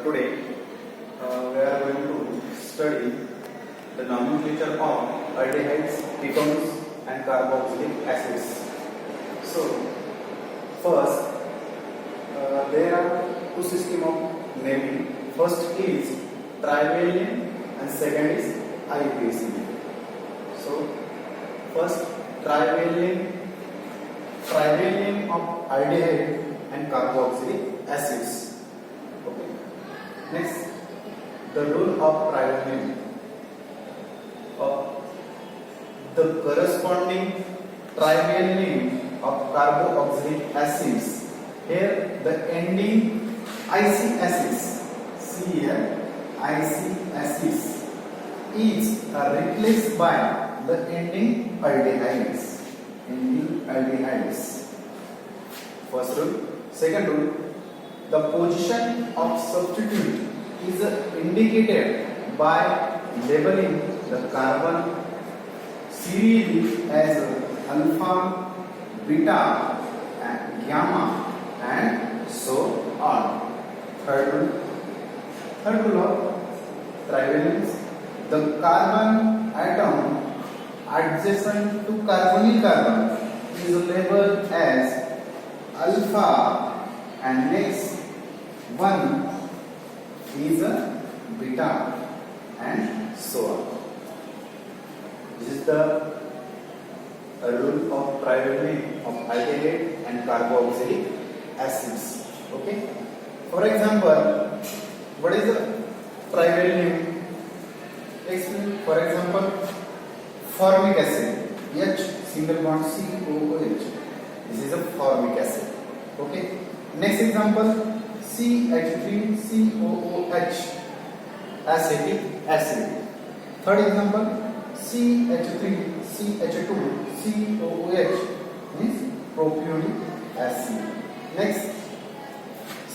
today we are going to study the nomenclature of aldehydes, ketones and carboxylic acids. So first there are two systems of naming. First is trivalent and second is IUPAC. So first trivalent of aldehyde and carboxylic acids. Okay. Next, the rule of trivalent of the corresponding trivalent of carboxylic acids. Here the ending IC acids, see here, IC acids is replaced by the ending aldehydes. First rule. Second rule, the position of substitute is indicated by labeling the carbon serially as alpha, beta and gamma and so on. Third rule of trivalence, the carbon atom adjacent to carbonyl carbon is labeled as alpha and next one is a beta and so on. This is the rule of trivalent of aldehyde and carboxylic acids. Okay. For example, what is the trivalent? For example, formic acid, H single bond COOH. This is a formic acid. Okay. Next example, CH3COOH, acetic acid. Third example, CH3CH2COOH means propionic acid. Next,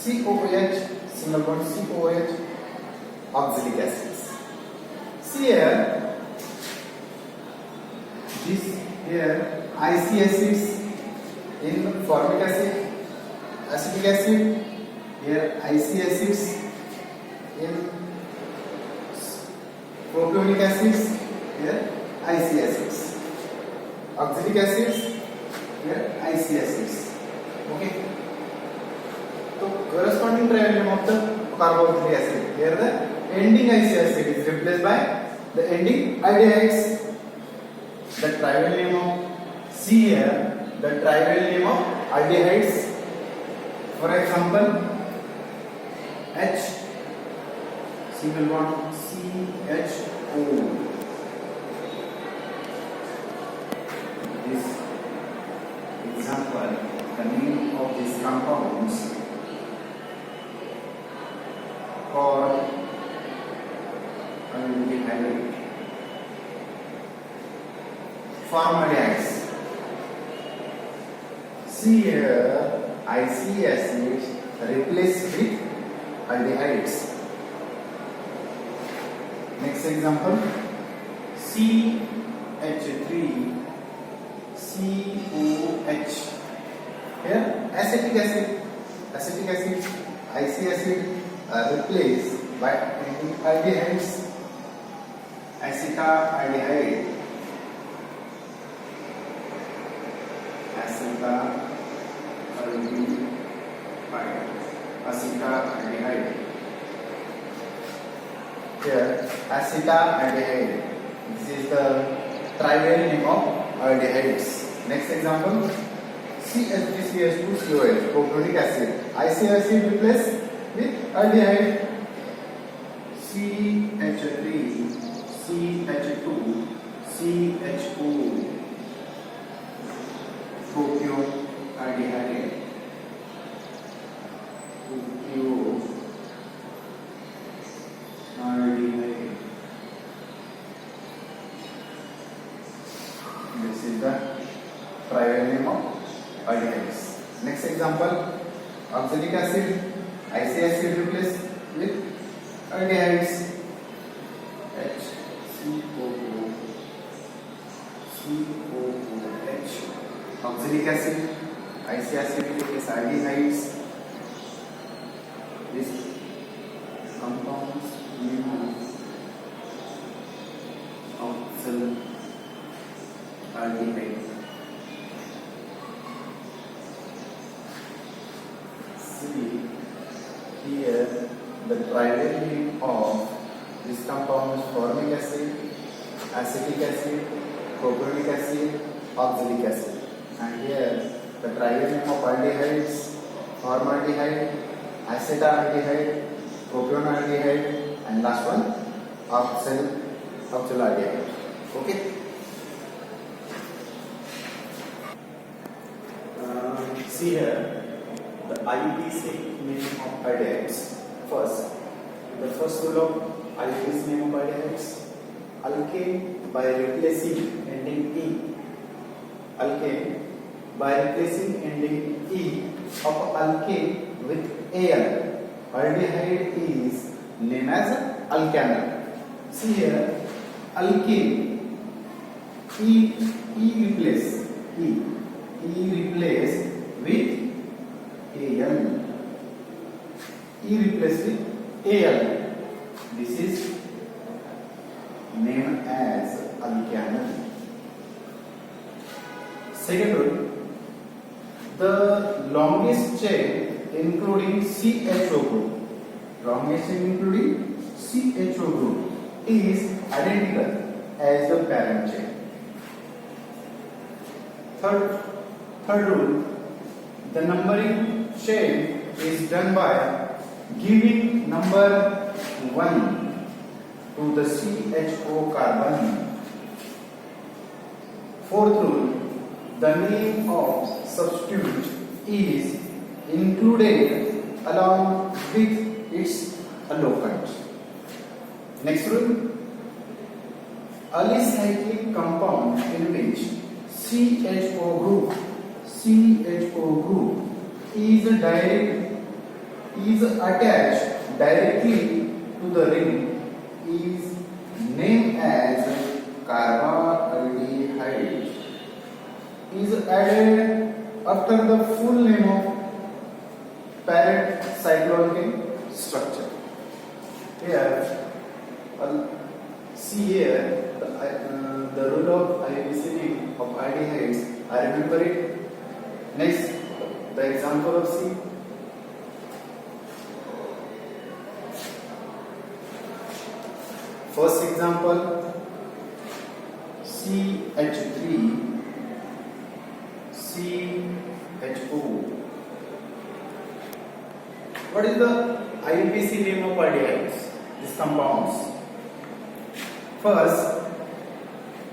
COOH single bond COOH, oxalic acids. See here, this here IC acids in formic acid, acetic acid, here IC acids in propionic acids, here IC acids, oxalic acids, here IC acids. Okay. So corresponding trivalent of the carboxylic acid, here the ending IC acid is replaced by the ending aldehydes. The trivalent of C here, the trivalent of aldehydes. For example, H single bond CHO. This example, the name of these compounds called aldehyde. Formaldehydes. See here, IC acids replaced with aldehydes. Next example, CH3COH. Here, acetic acid, IC acid are replaced by aldehydes, acetaldehyde. Acetaldehyde. Here, acetaldehyde. This is the trivalent of aldehydes. Next example, CH3CH2COH, propionic acid. IC acid replaced with aldehyde. CH3CH2CHO, propionaldehyde. This is the trivalent of aldehydes. Next example, oxalic acid, IC acid replaced with aldehydes. HCOOH, oxalic acid, IC acid replaces aldehydes. This aldehyde. See here the trivial name of this compound is formic acid, acetic acid, propionic acid, oxalic acid. And here the trivial name of aldehydes: formaldehyde, acetaldehyde, propionaldehyde, and last one oxalaldehyde. Okay. See here the IUPAC name of aldehydes. The first rule of IUPAC name of aldehydes: alkane by replacing ending E. Alkane by replacing ending E of alkane with Al. Aldehyde is named as alkanal. See here, alkane E replace with Al. E replace with Al. This is named as alkanal. Second rule: the longest chain including CHO group, is identical as the parent chain. Third rule: the numbering chain is done by giving number 1 to the CHO carbon. Fourth rule: the name of substituent is included along with its allocant. Next rule: alicyclic compound in which CHO group is attached directly to the ring is named as carbaaldehyde. Is added after the full name of parent cycloalkane structure. Here, see here the rule of IUPAC name of aldehydes. I remember it. Next, the example of C. First example: CH3CHO. What is the IUPAC name of aldehydes? These compounds.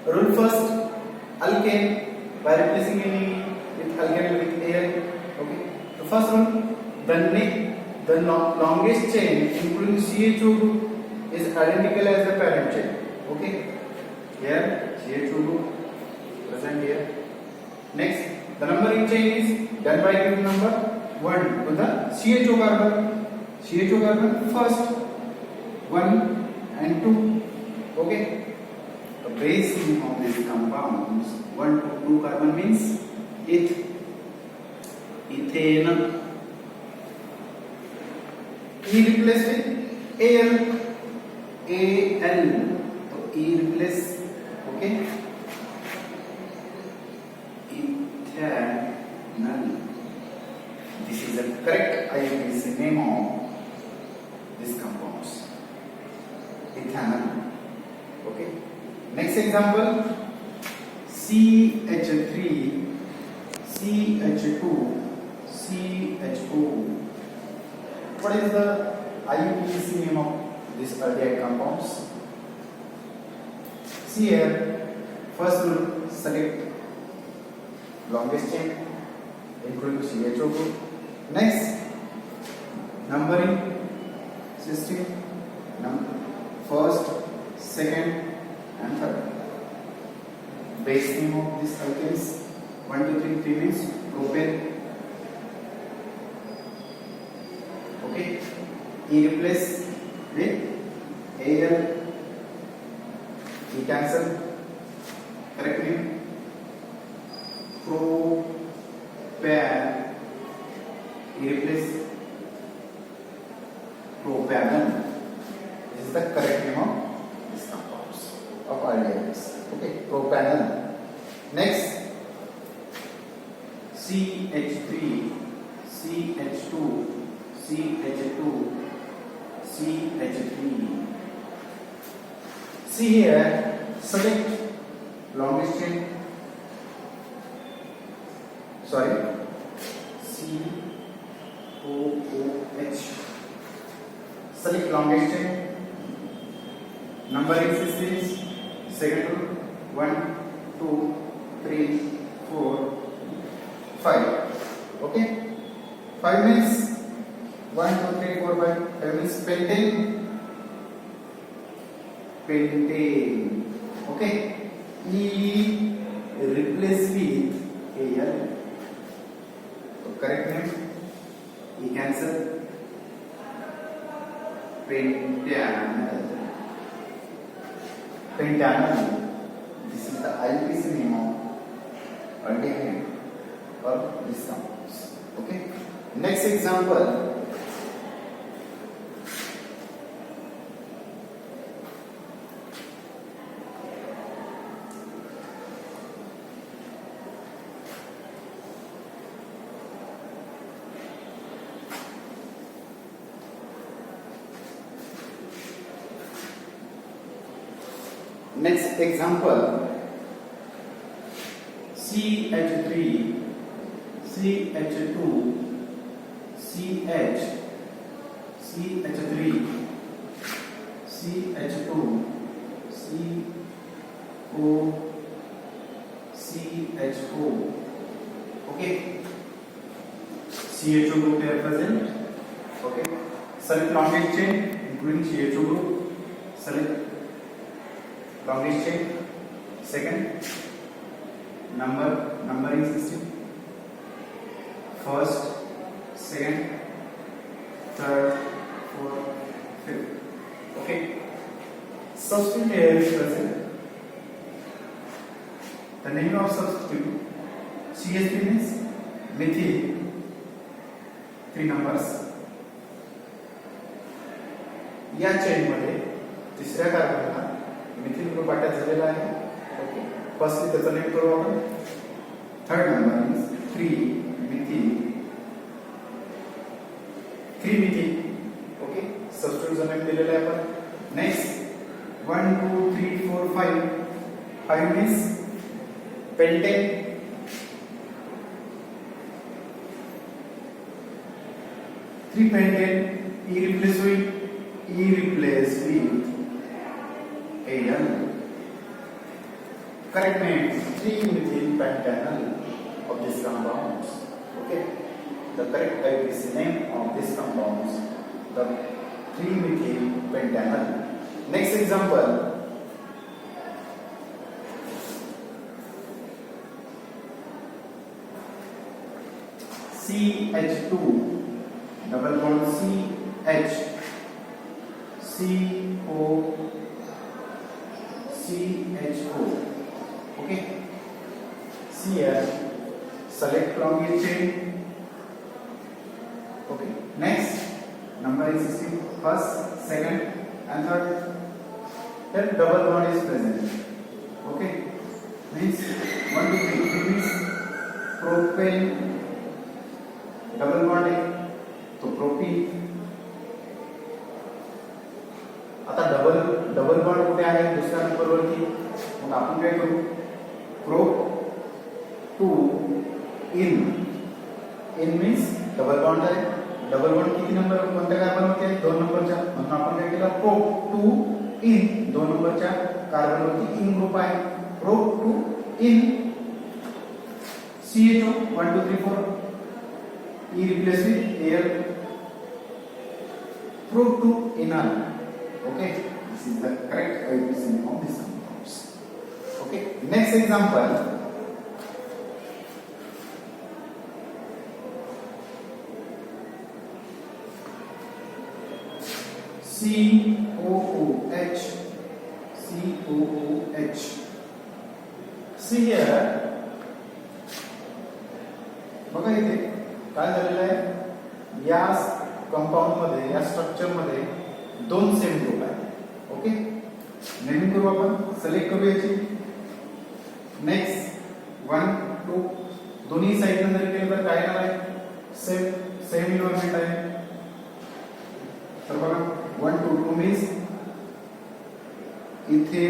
Rule first: alkane by replacing any with alkane with Al. Okay. The first rule: the longest chain including CHO group is identical as the parent chain. Okay. Here CHO group present here. Next, the numbering chain is done by giving number 1 to the CHO carbon. First 1 and 2. Okay. The base name of these compounds 1 to 2 carbon means ethane. E replace with Al. So E replace. Okay. Ethanol. This is the correct IUPAC name of these compounds. Ethanol. Okay. Next example: CH3, CH2, CHO. What is the IUPAC name of these aldehyde compounds? See here, first rule: select longest chain including CHO group. Next, numbering system: first, second, and third. Base name of these alkanes 1, 2, 3. 3 means propane. Okay. E replace with Al. E cancel. Correct name: propan. E replace propanol. This is the correct name of these compounds of aldehydes. Okay, propanol. Next CH3, CH2, CH2, CH3. See here, select longest chain. Sorry, COOH. Select longest chain. Numbering system. Second rule. 1, 2, 3, 4, 5. Okay. 5 means 1, 2, 3, 4, 5. 5 means pentane. Pentane. Okay. E replace with Al. So correct name. E cancel. Pentanal. Pentanal. This is the IUPAC name of aldehyde or this compounds. Okay. Next example. Next example, CH3, CH2, CH, CH3, CH2, CO, CHO. Okay, CHO group here present. Okay, select longest chain including CHO group. Select longest chain. Second, numbering system. First, second, third, fourth, fifth. Okay. Substitute here is present. The name of substitute CH3 means methyl. 3 numbers. या chain मध्ये तिसऱ्या कार्बनला methyl group attach झालेला आहे. Okay, firstly त्याचा name करू आपण. Third number means 3 methyl. Okay, सबस्टिट्यूटचा name दिलेला आहे आपण. Next 1 2 3 4 5. 5 means pentane. 3 pentane. E replace with Al. Correct name 3-methyl pentanal of these compounds. Okay, the correct type is name of these compounds, the 3-methyl pentanal. Next example, CH2 double bond CH, CO, CHO. Okay. See here, select longest chain. Okay. Next, numbering system. First, second, and third. Then double bond is present. Okay. Means 1 2 3. It means propane. Double bond है तो propene. आता double bond कुठे आहे दुसऱ्या नंबरवरती. मग आपण काय करू, प्रोप 2 इन. इन मीन्स डबल बॉन्ड आहे. डबल बॉन्ड किती नंबर कोणत्या कार्बनवरती आहे, 2 नंबरच्या. म्हणून आपण काय केलं, प्रोप 2 इन. 2 नंबरच्या कार्बनवरती इन ग्रुप आहे. Prop 2 in CHO 1 2 3 4. E replace with Al. Prop 2 enal. Okay, this is the correct IUPAC of these compounds. Okay, next example. COOH. COOH. See here. बघा इथे काय झालेलं आहे, या कंपाउंड मध्ये, या स्ट्रक्चर मध्ये 2 सेम ग्रुप आहे. ओके, नेमिंग करू आपण. सिलेक्ट करू याची. नेक्स्ट 1 2 दोन्ही साइडला जरी केलं तर काय येणार आहे सेम इन्व्हॉल्वमेंट आहे तर बघा 1 2 2 मीन्स इथे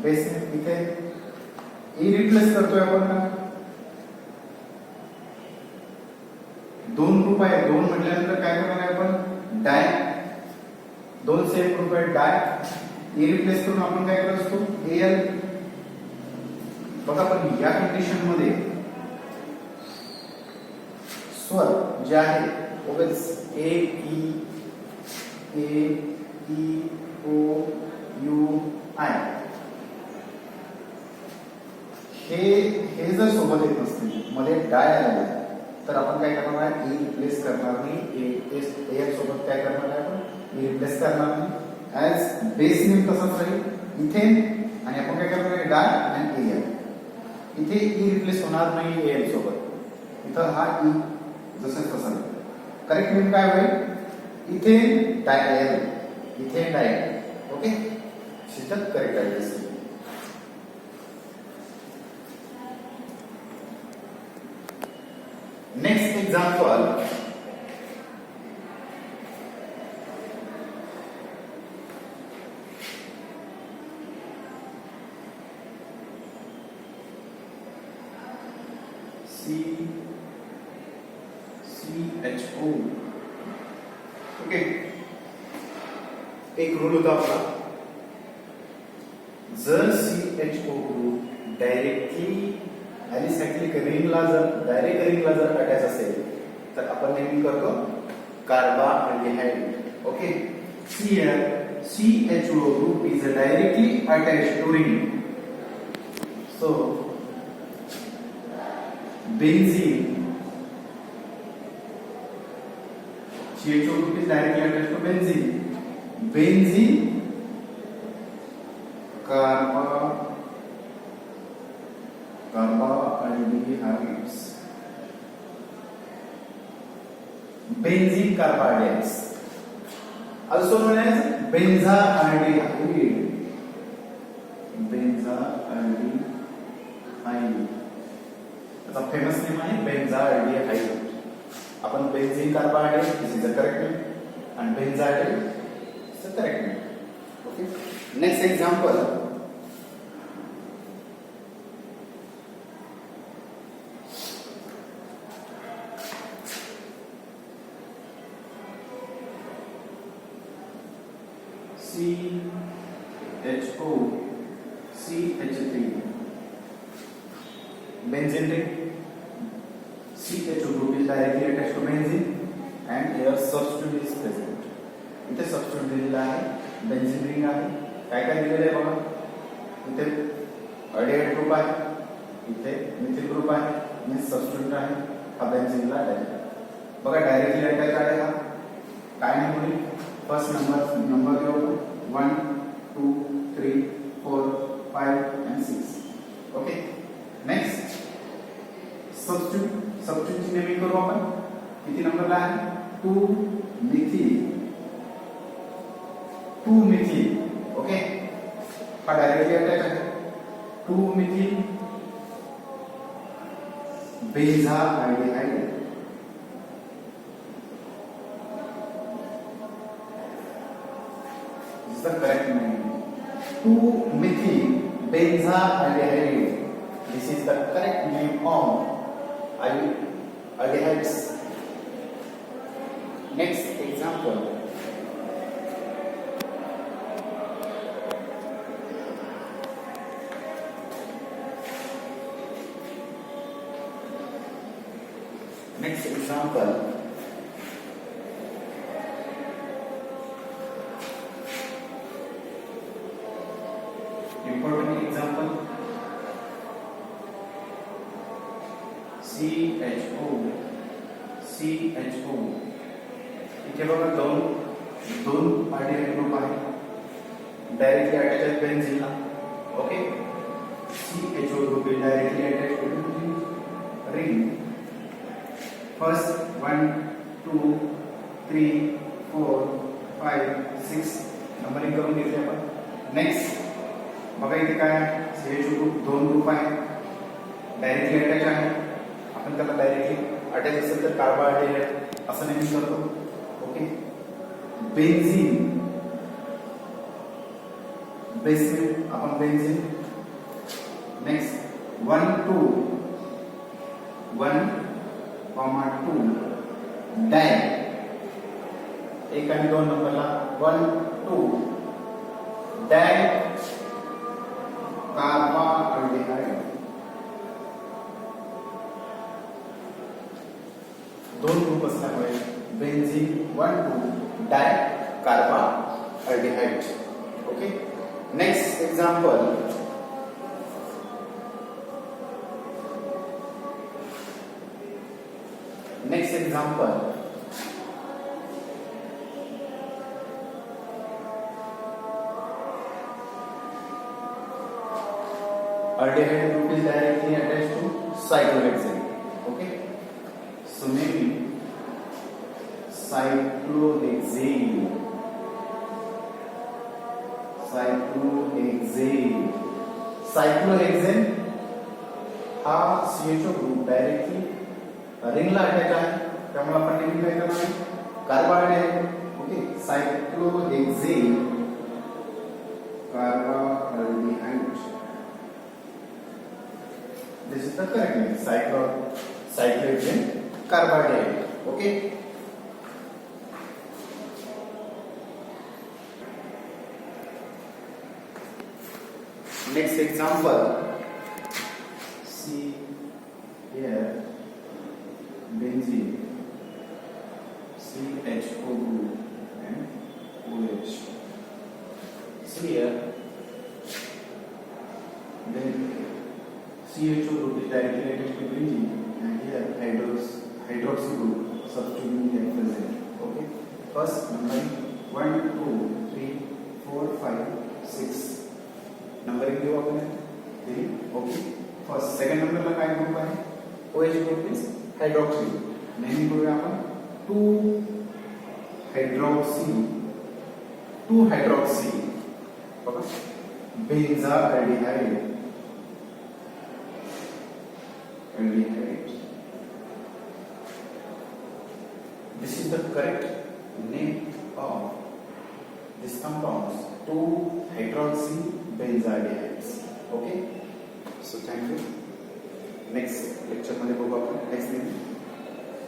बेस इथे ई रिप्लेस करतोय आपण का दोन ग्रुप आहे दोन म्हटल्यानंतर काय करणार आहे आपण डाय दोन सेम ग्रुप आहे डाय ई रिप्लेस करून आपण काय करत असतो एल बघा पण या कंडिशन मध्ये स्वर जे आहे ओगेच ए ई ओ यू आय हे जर सोबत येत नसतील मध्ये डाय आले तर आपण काय करणार आहे ई रिप्लेस करणार नाही ए सोबत काय करणार आहे आपण ई रिप्लेस करणार नाही ऍज बेस नेम तसंच राहील इथेन आणि आपण काय करणार आहे डाय आणि एल इथे ई रिप्लेस होणार नाही एल सोबत इथं हा ई जसं तसं करेक्ट नेम काय होईल इथे डाय एल इथे डाय ओके शिस्त करेक्ट आहे next example CHO ओके एक रूल होता आपला जर CHO ग्रुप डायरेक्टली ॲलिसायक्लिक रिंगला जर डायरेक्ट रिंगला जर अटॅच असेल तर आपण नेहमी करतो carbaldehyde okay CHO group is directly attached to ring so benzene CHO group is directly attached to benzene carbohydrates benzene carbohydrates also known as benzaldehyde त्याचा फेमस नेम आहे बेन्झाल्डिहाइड आपण benzene carbohydrate this is the correct name and benzaldehyde is the correct name okay next example CHO CH3 benzene ring CHO group is directly attached to benzene and here substitute is present इथे substitute दिलेला आहे benzene ring आहे काय काय दिलेलं आहे बघा इथे अल्डिहाइड ग्रुप आहे इथे मिथिल ग्रुप आहे मीन्स सबस्टिट्यूट आहे हा बेन्झीनला अटॅच बघा डायरेक्टली अटॅच आहे हा काय नाही होईल फर्स्ट नंबर घेऊ 1 2 3 4 5 and 6 ओके नेक्स्ट सबस्टिट्यूट ची नेमिंग करू आपण किती नंबरला आहे 2 मिथिल ओके हा डायरेक्टली अटॅच आहे 2 Mithil बेन्झाल्डिहाइड is the correct name 2-methyl benzaldehyde this is the correct name of aldehydes next example important example CHO इथे बघा दोन आर्डिनल ग्रुप आहे डायरेक्टली अटॅच आहे बेन्झीनला okay CHO group is directly attached to ring first 1 2 3 4 5 6 numbering करून घेतले आपण next बघा इथे काय CHO ग्रुप दोन ग्रुप आहे डायरेक्टली अटॅच आहे, आपण त्याला डायरेक्टली अटॅच असेल तर कार्बोहायड्रेट असं नेहमी करतो. ओके. बेन्झीन, बेसमेंट आपण बेन्झीन. नेक्स्ट 1 2 डाय, 1 आणि 2 नंबरला 1 2 डाय कार्बोहायड्रेट. दोन ग्रुप असल्यामुळे benzene 1 2 di carbohydrate. Okay. Next example, aldehyde group is directly attached to cyclohexane. Okay, so maybe cyclohexane हा CHO ग्रुप डायरेक्टली रिंगला अटॅच आहे, त्यामुळे आपण नेहमी काय करणार आहे, carbohydrate. Okay, cyclohexane carbohydrate. This is the correct name, cyclohexane carbohydrate. Okay. Next example, see here benzene, CHO group and OH. See here, then CHO group is directly attached to benzene, and here hydroxy group substituting the present. Okay, first number 1 2 3 4 5 6 numbering देऊ आपण 3. Okay, first second नंबरला काय group आहे, OH group is hydroxy. नेहमी करूया आपण 2 hydroxy बघा, बेन्झाल्डिहाइड. This is the correct name of this compounds, 2 hydroxy benzaldehydes. Okay, so thank you. Next lecture मध्ये बघू आपण next name.